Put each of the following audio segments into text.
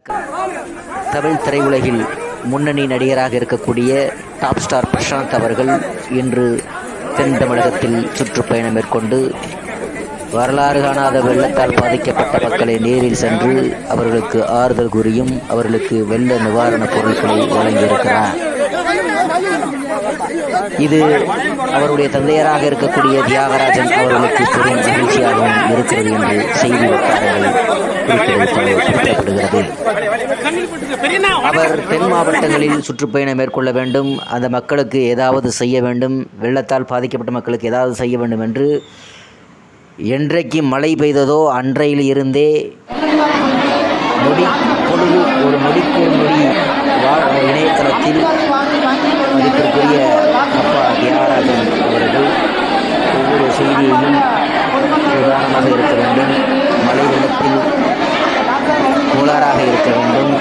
வணக்கம். தமிழ் திரையுலகில் முன்னணி நடிகராக இருக்கக்கூடிய டாப் ஸ்டார் பிரசாந்த் அவர்கள் இன்று தென் தமிழகத்தில் சுற்றுப்பயணம் மேற்கொண்டு வரலாறு காணாத வெள்ளத்தால் பாதிக்கப்பட்ட மக்களை நேரில் சென்று அவர்களுக்கு ஆறுதல் கூறியும் அவர்களுக்கு வெள்ள நிவாரணப் பொருட்களை வழங்கியிருக்கிறார். இது அவருடைய தந்தையராக இருக்கக்கூடிய தியாகராஜன் அவர்களுக்கு பெரும் மகிழ்ச்சியாகவும் இருக்கிறது என்று செய்தி வட்டாரங்கள் குறிப்பிடப்படுகிறது. அவர் தென் மாவட்டங்களில் சுற்றுப்பயணம் மேற்கொள்ள வேண்டும், அந்த மக்களுக்கு ஏதாவது செய்ய வேண்டும், வெள்ளத்தால் பாதிக்கப்பட்ட மக்களுக்கு ஏதாவது செய்ய வேண்டும் என்று என்றைக்கு மழை பெய்ததோ அன்றையில் இருந்தே ஒரு நொடிக்கு நொடி இணையதளத்தில் மதிப்பிற்குரிய அப்பா தியாகராஜன் அவர்கள் ஒவ்வொரு செய்தியையும் உதாரணமாக இருக்க வேண்டும், மழை வெள்ளத்தில் கோளாறாக இருக்க வேண்டும்,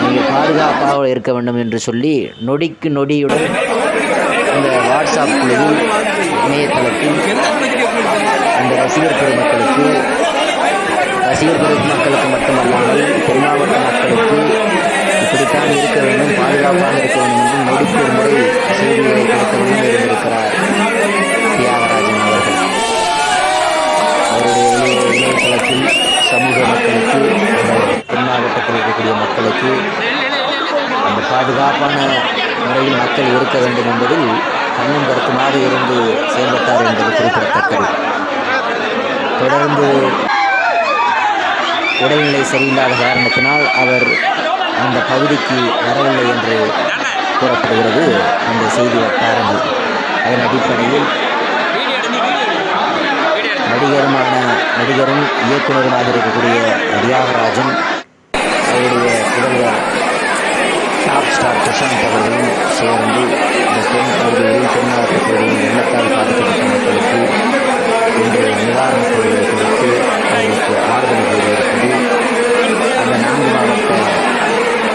நீங்கள் பாதுகாப்பாக இருக்க வேண்டும் என்று சொல்லி நொடிக்கு நொடியுடன் இந்த வாட்ஸ்அப் குழுவில் இணையதளத்தில் அந்த ரசிகர் பெருமக்களுக்கு மட்டுமல்லாமல் தென் மாவட்ட மக்களுக்கு இப்படித்தான் இருக்க வேண்டும், பாதுகாப்பாக இருக்க வேண்டும் என்று நொடிக்கு ஒரு முறை செய்திகளை கொடுக்க வேண்டும் இருந்திருக்கிறார் தியாகராஜன் அவர்கள். அவருடைய இணையதளத்தில் சமூக மக்களுக்கு, தென் மாவட்டத்தில் இருக்கக்கூடிய மக்களுக்கு அந்த பாதுகாப்பான முறையில் மக்கள் இருக்க வேண்டும் என்பதில் கண்ணும் கருத்துமாக இருந்து செயல்பட்டார் என்பது குறிப்பிடத்தக்கது. தொடர்ந்து உடல்நிலை சரியில்லாத காரணத்தினால் அவர் அந்த பகுதிக்கு வரவில்லை என்று கூறப்படுகிறது அந்த செய்தி வட்டாரங்கள். அதன் அடிப்படையில் நடிகரும் இயக்குநருமாக இருக்கக்கூடிய தியாகராஜன் அவருடைய புதல்வர் டாப் ஸ்டார் பிரசாந்த் அவர்களும் சேர்ந்து இந்த தென் பகுதிகளில் தென் மாவட்ட பகுதியில் வெள்ளத்தால் பாதிக்கப்பட்ட மக்களுக்கு இன்று நிவாரணப் பொருட்களை கொடுத்து அவர்களுக்கு ஆறுதல் கூறியிருப்பது அந்த 4 மாவட்ட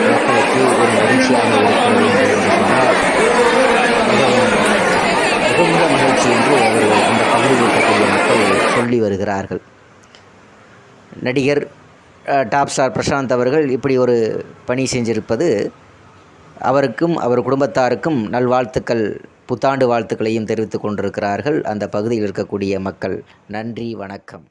மக்களுக்கு ஒரு மகிழ்ச்சியாக இருக்கிறது என்று சொன்னால் மிகுந்த மகிழ்ச்சி என்று அவர்கள் அந்த பகுதியில் இருக்கக்கூடிய மக்கள் சொல்லி வருகிறார்கள். நடிகர் டாப் ஸ்டார் பிரசாந்த் அவர்கள் இப்படி ஒரு பணி செஞ்சிருப்பது அவருக்கும் அவர் குடும்பத்தாருக்கும் நல்வாழ்த்துக்கள், புத்தாண்டு வாழ்த்துக்களையும் தெரிவித்துக் கொண்டிருக்கிறார்கள் அந்த பகுதியில் இருக்கக்கூடிய மக்கள். நன்றி, வணக்கம்.